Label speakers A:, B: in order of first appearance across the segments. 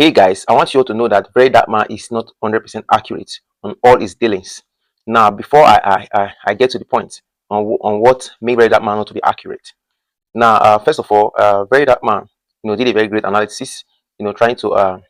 A: Hey guys, I want you all to know that VeryDarkMan is not 100% accurate on all his dealings. Now, before I get to the point on what made VeryDarkMan not to be accurate. Now, first of all, VeryDarkMan, did a very great analysis, trying to,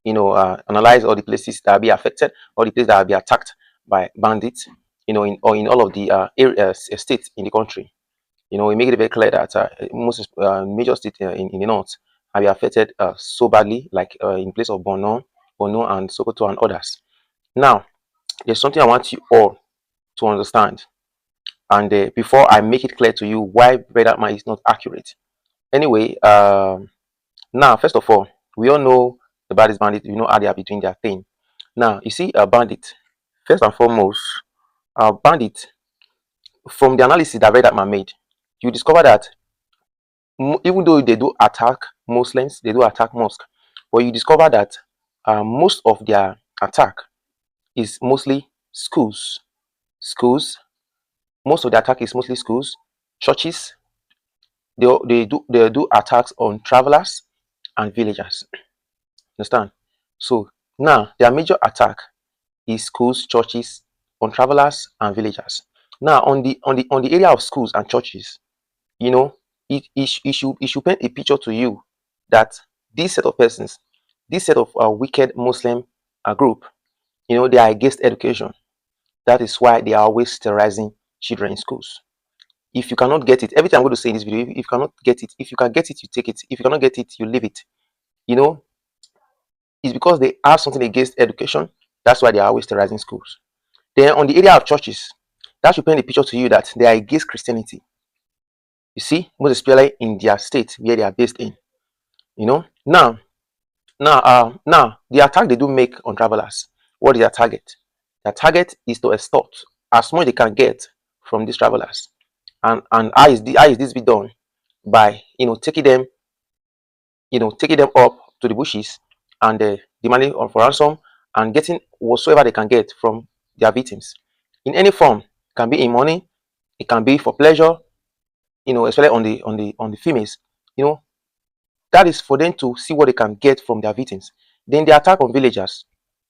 A: analyze all the places that will be affected, all the places that will be attacked by bandits, in all of the states in the country. We make it very clear that most major states in the north have been affected so badly, like in place of Borno and Sokoto and others. Now, there's something I want you all to understand, and before I make it clear to you why Vedatma is not accurate. Anyway, now first of all, we all know the baddest bandit. You know how they are doing their thing. Now, you see a bandit. First and foremost, bandit, from the analysis that Vedatma made, you discover that even though they do attack Muslims, they do attack mosque, but you discover that most of their attack is mostly schools. Schools. Most of the attack is mostly schools, churches. They do attacks on travelers and villagers. Understand? So now their major attack is schools, churches, on travelers and villagers. Now on the area of schools and churches, you know, it should paint a picture to you that this set of persons, this set of wicked Muslim group, they are against education. That is why they are always terrorizing children in schools. If you cannot get it, everything I'm going to say in this video, if you cannot get it, if you can get it, you take it. If you cannot get it, you leave it. You know, it's because they have something against education. That's why they are always terrorizing schools. Then on the area of churches, that should paint a picture to you that they are against Christianity. You see, most especially in their state where they are based in. Now the attack they do make on travelers, what is their target? Their target is to extort as much they can get from these travelers. And how is this be done? By taking them up to the bushes and demanding for ransom and getting whatsoever they can get from their victims in any form. It can be in money, it can be for pleasure, especially on the females. That is for them to see what they can get from their victims. Then the attack on villagers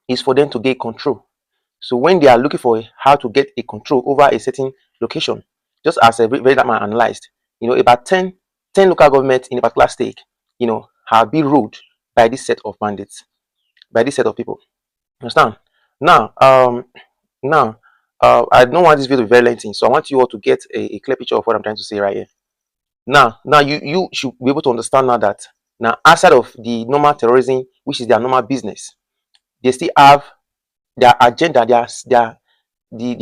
A: is for them to get control. So when they are looking for how to get a control over a certain location, just as a VeryDarkMan analyzed, about 10 local governments in a particular state, have been ruled by this set of bandits, by this set of people. Understand? Now, I don't want this video to be very lengthy, so I want you all to get a clear picture of what I'm trying to say right here. Now you should be able to understand now that now outside of the normal terrorism, which is their normal business, they still have their agenda. The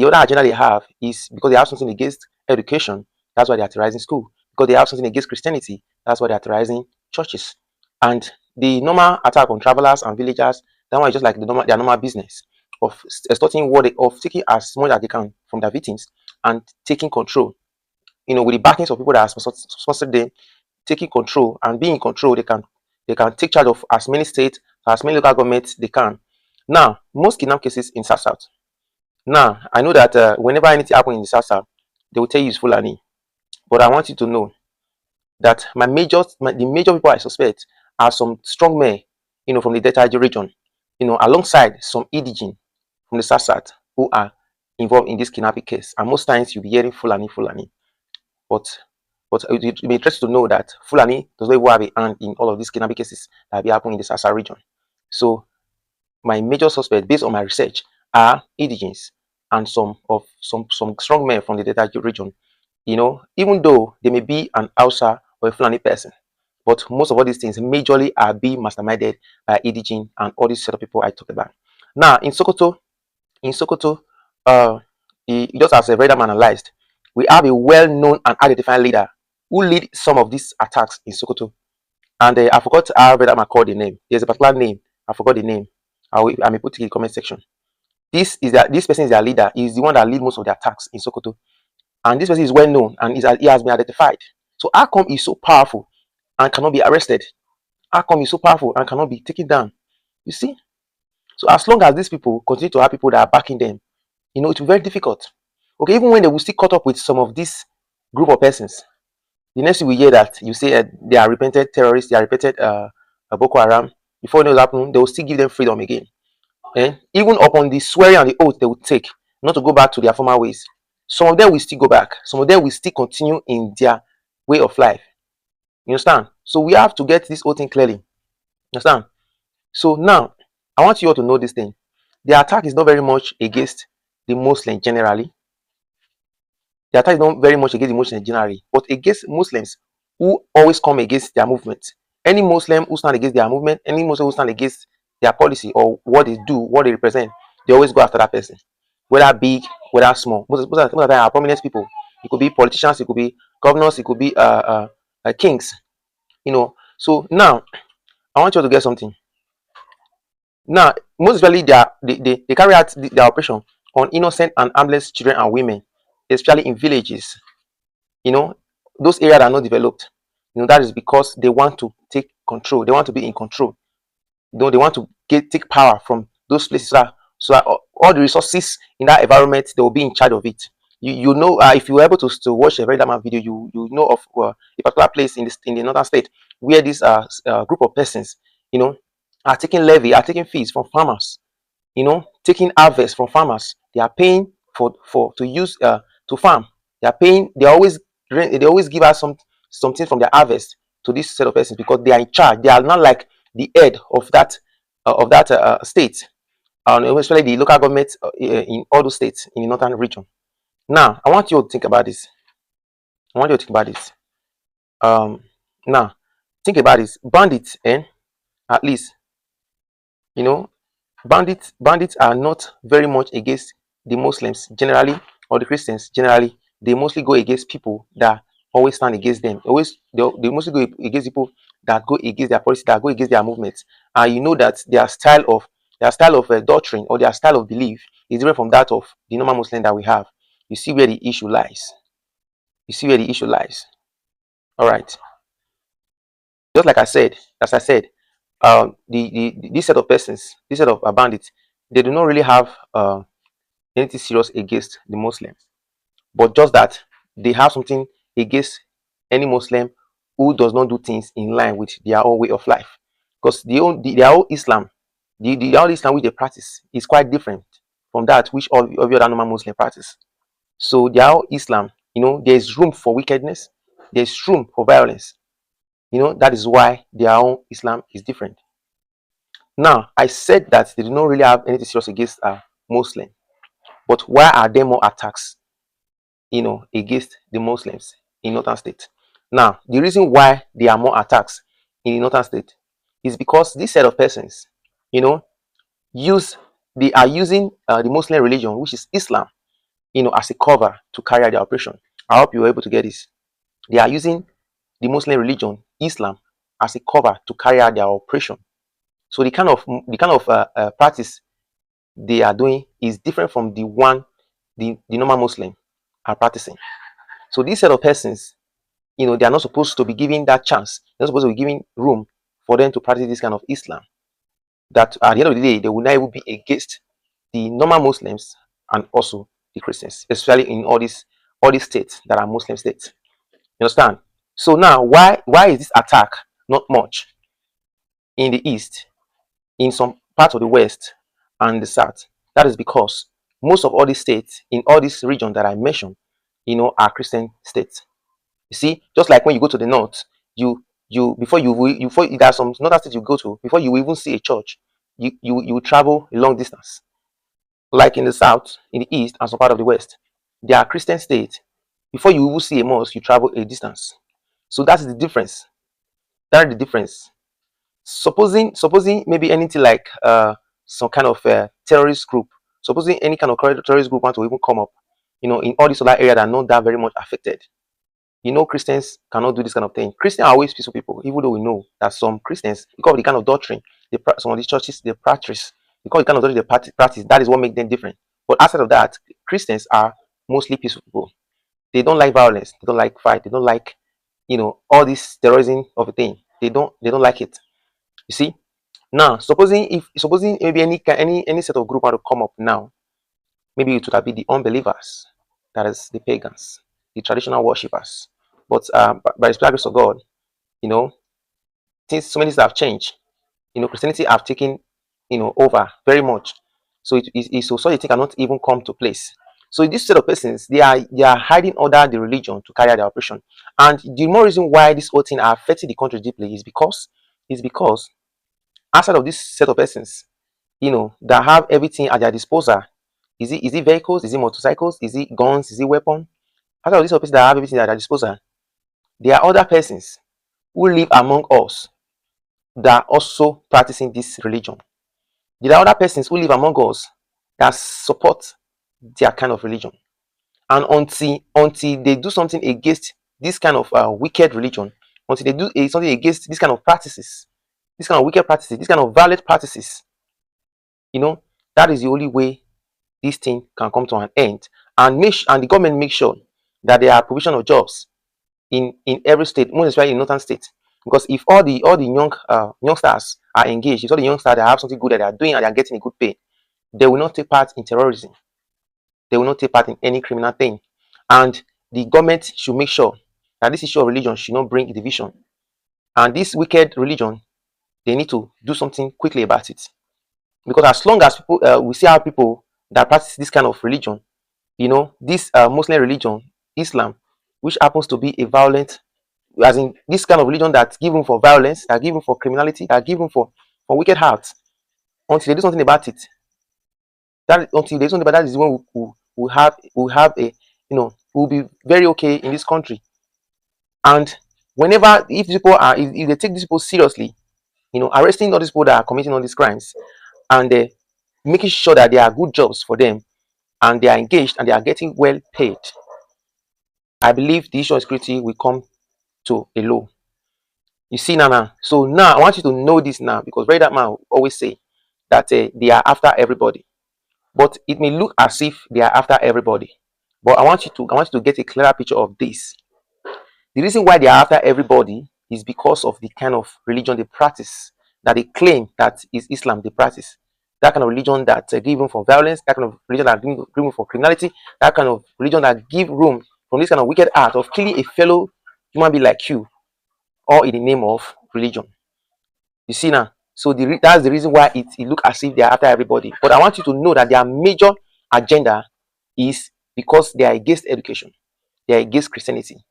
A: other agenda they have is because they have something against education. That's why they are terrorizing school. Because they have something against Christianity. That's why they are terrorizing churches. And the normal attack on travelers and villagers, that one is just like their normal business of extorting of taking as much as they can from their victims and taking control. With the backings of people that are sponsored them, taking control and being in control, they can take charge of as many states, as many local governments they can. Now, most kidnap cases in South. Now, I know that whenever anything happens in the South, they will tell you it's Fulani. But I want you to know that the major people I suspect are some strong men, from the Delta region, alongside some indigene from the South who are involved in this kidnapping case. And most times you'll be hearing Fulani. But it will be interesting to know that Fulani does not even have a hand in all of these kidnapping cases that be happening in the Sasa region. So my major suspect, based on my research, are indigenes and some strong men from the Delta region. Even though they may be an Hausa or a Fulani person, but most of all these things majorly are being masterminded by indigene and all these set of people I talked about. Now in Sokoto, just as a VeryDarkMan analyzed, we have a well-known and identified leader who lead some of these attacks in Sokoto. And I forgot how VeryDarkMan called the name. There's a particular name. I forgot the name. I may put it in the comment section. This person is their leader. He's the one that leads most of the attacks in Sokoto. And this person is well known and he has been identified. So how come he's so powerful and cannot be arrested? How come he's so powerful and cannot be taken down? You see? So as long as these people continue to have people that are backing them, it will be very difficult. Okay, even when they will still caught up with some of this group of persons, the next thing we hear that you say they are repented terrorists, they are repented Boko Haram, before it knows happen, they will still give them freedom again. And even upon the swearing and the oath they will take not to go back to their former ways. Some of them will still go back. Some of them will still continue in their way of life. You understand? So we have to get this whole thing clearly. You understand? So now, I want you all to know this thing. The attack is not very much against the Muslim generally. The attack is not very much against the Muslims generally, but against Muslims who always come against their movement. Any Muslim who stand against their movement, any Muslim who stand against their policy or what they do, what they represent, they always go after that person. Whether big, whether small. Most of the time are prominent people. It could be politicians, it could be governors, it could be kings. You know. So now I want you to get something. Now, most usually they carry out their operation on innocent and harmless children and women, especially in villages. You know, those areas are not developed. You know, that is because they want to take control. They want to be in control. You know, they want to take power from those places. So all the resources in that environment, they will be in charge of it. You know, if you were able to watch a VeryDarkMan video, you know of a particular place in the northern state where this group of persons, you know, are taking levy, are taking fees from farmers, you know, taking harvest from farmers. They are paying for to use to farm. They are paying. They always give us something from their harvest to this set of persons because they are in charge. They are not like the head of that state, and especially the local government in all those states in the northern region. Now, I want you to think about this. I want you to think about this. Now, think about this. Bandits, at least, you know, bandits are not very much against the Muslims generally or the Christians generally. They mostly go against people that always stand against them. They mostly go against people that go against their policy, that go against their movements. And you know that their style of doctrine or their style of belief is different from that of the normal Muslim that we have. You see where the issue lies. You see where the issue lies. All right. Just like I said, as I said, this set of persons, this set of bandits, they do not really have anything serious against the Muslims, but just that they have something against any Muslim who does not do things in line with their own way of life. Because their own Islam, the own Islam which they practice is quite different from that which all of the other normal Muslim practice. So their own Islam, you know, there is room for wickedness, there is room for violence. You know, that is why their own Islam is different. Now, I said that they do not really have anything serious against Muslim, but why are there more attacks, you know, against the Muslims in northern state? Now, the reason why there are more attacks in the northern state is because this set of persons, you know, they are using the Muslim religion, which is Islam, you know, as a cover to carry out their operation. I hope you were able to get this. They are using the Muslim religion, Islam, as a cover to carry out their operation. So the kind of practice they are doing is different from the one the normal Muslim are practicing. So these set of persons, you know, they are not supposed to be given that chance. They're not supposed to be giving room for them to practice this kind of Islam. That at the end of the day, they will not even be against the normal Muslims and also the Christians, especially in all these states that are Muslim states. You understand? So now, why is this attack not much in the east, in some parts of the west and the south? That is because most of all these states in all these regions that I mentioned, you know, are Christian states. You see, just like when you go to the north, before there are some northern states you go to, before you even see a church, you travel a long distance. Like in the south, in the east, and some part of the west, they are Christian states. Before you even see a mosque, you travel a distance. So that's the difference. That's the difference. Supposing maybe anything like some kind of terrorist group, supposing any kind of terrorist group want to even come up, you know, in all these other areas that are not that very much affected. You know, Christians cannot do this kind of thing. Christians are always peaceful people, even though we know that some Christians, because of the kind of doctrine, some of these churches they practice, because of the kind of doctrine they practice, that is what makes them different. But outside of that, Christians are mostly peaceful people. They don't like violence. They don't like fight. They don't like, you know, all this terrorism of a thing. They don't like it. You see? Now, supposing maybe any set of group want to come up now, maybe it would have been the unbelievers, that is the pagans, the traditional worshippers. But by the grace of God, you know, so many things have changed. Christianity have taken, over very much. So so such a thing cannot even come to place. So this set of persons, they are hiding under the religion to carry out their operation. And the more reason why this whole thing are affecting the country deeply is because outside of this set of persons, that have everything at their disposal. Is it vehicles? Is it motorcycles? Is it guns? Is it weapon? Outside of these persons that have everything at their disposal, there are other persons who live among us that are also practicing this religion. There are other persons who live among us that support their kind of religion. And until they do something against this kind of wicked religion, until they do something against this kind of practices, this kind of wicked practices, this kind of violent practices, you know, that is the only way this thing can come to an end. And the government make sure that there are provision of jobs in every state, most especially in northern states. Because if all the youngsters are engaged, if all the youngsters that have something good that they are doing and they are getting a good pay, they will not take part in terrorism. They will not take part in any criminal thing. And the government should make sure that this issue of religion should not bring division. And this wicked religion, they need to do something quickly about it. Because as long as people, we see how people that practice this kind of religion, this Muslim religion, Islam, which happens to be a violent, as in this kind of religion that's given for violence, that given for criminality, that given for wicked hearts, until they do something about it. That until they do something about that is when we have a, we'll be very okay in this country. And whenever if they take these people seriously, arresting all these people that are committing all these crimes, and making sure that there are good jobs for them, and they are engaged and they are getting well paid, I believe the issue of security will come to a low. You see now. So now I want you to know this now, because VeryDarkMan always say that they are after everybody. But it may look as if they are after everybody. But I want you to get a clearer picture of this. The reason why they are after everybody is because of the kind of religion they practice, that they claim that is Islam they practice. That kind of religion that give room for violence, that kind of religion that give room for criminality, that kind of religion that give room from this kind of wicked act of killing a fellow human being like you, all in the name of religion. You see now? So that's the reason why it look as if they are after everybody. But I want you to know that their major agenda is because they are against education. They are against Christianity.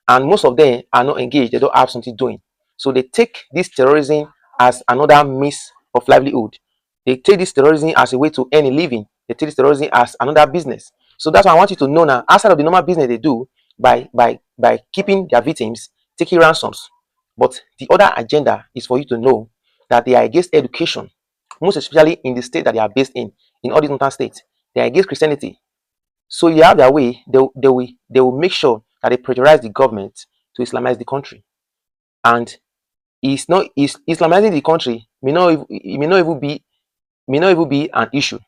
A: And most of them are not engaged. They don't have something doing. So they take this terrorism as another means of livelihood. They take this terrorism as a way to earn a living. They take this terrorism as another business. So that's why I want you to know now, outside of the normal business they do by keeping their victims, taking ransoms. But the other agenda is for you to know that they are against education, most especially in the state that they are based in all these northern states. They are against Christianity. So you have their way, they will make sure that they pressurize the government to Islamize the country. And Islamizing the country may not even be an issue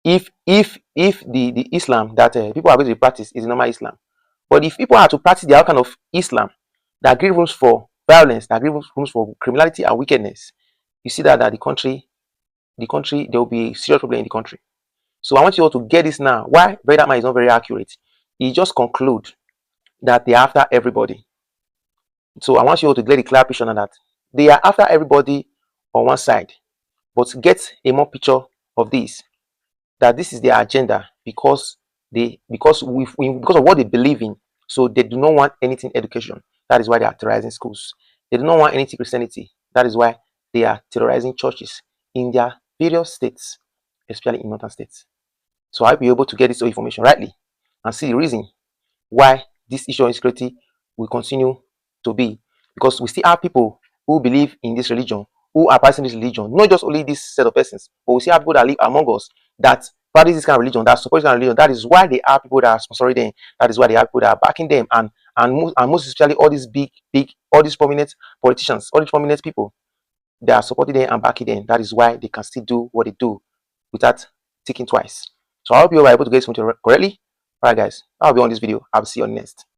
A: if the Islam that people are going to practice is normal Islam. But if people are to practice the other kind of Islam that gives rooms for violence, that gives rooms for criminality and wickedness, you see that the country, there will be a serious problem in the country. So I want you all to get this now. Why VeryDarkMan is not very accurate. He just conclude that they are after everybody. So I want you all to get a clear picture on that. They are after everybody on one side, but get a more picture of this. That this is their agenda because of what they believe in. So they do not want anything education. That is why they are terrorizing schools. They do not want anything Christianity. That is why they are terrorizing churches in their various states, especially in northern states. So I hope you're able to get this information rightly and see the reason why this issue of insecurity will continue to be. Because we still have people who believe in this religion, who are practicing this religion, not just only this set of persons, but we see have people that live among us that practice this kind of religion, that support this kind of religion. That is why they are people that are sponsoring them. That is why they are people that are backing them, and most especially all these all these prominent politicians, all these prominent people, they are supporting them and backing them. That is why they can still do what they do without thinking twice. So I hope you are able to get something correctly. Alright guys, I'll be on this video. I'll see you on next.